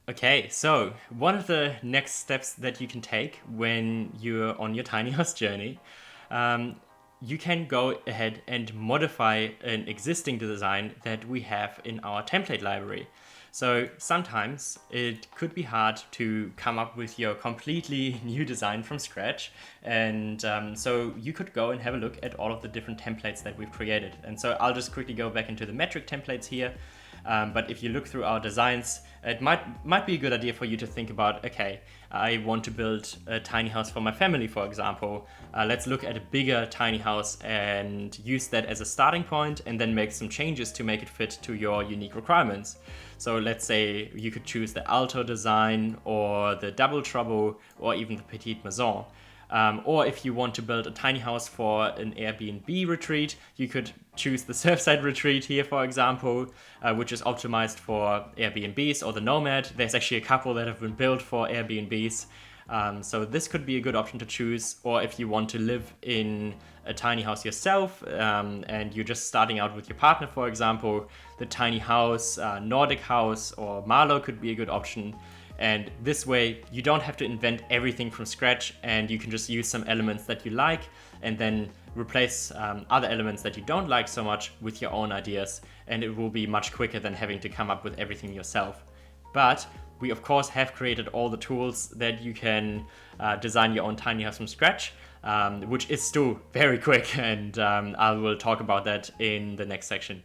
Okay, so one of the next steps that you can take when you're on your tiny house journey, you can go ahead and modify an existing design that we have in our template library. So sometimes it could be hard to come up with your completely new design from scratch. And so you could go and have a look at all of the different templates that we've created. And so I'll just quickly go back into the metric templates here. But if you look through our designs, it might be a good idea for you to think about, okay, I want to build a tiny house for my family, for example. Let's look at a bigger tiny house and use that as a starting point and then make some changes to make it fit to your unique requirements. So let's say you could choose the alto design or the double trouble or even the petite maison. Or if you want to build a tiny house for an Airbnb retreat, you could choose the Surfside retreat here, for example, which is optimized for Airbnbs or the Nomad. There's actually a couple that have been built for Airbnbs. So this could be a good option to choose. Or if you want to live in a tiny house yourself and you're just starting out with your partner, for example, the tiny house, Nordic house, or Marlow could be a good option. And this way you don't have to invent everything from scratch, and you can just use some elements that you like and then replace other elements that you don't like so much with your own ideas, and it will be much quicker than having to come up with everything yourself. But we of course have created all the tools that you can design your own tiny house from scratch, which is still very quick, and I will talk about that in the next section.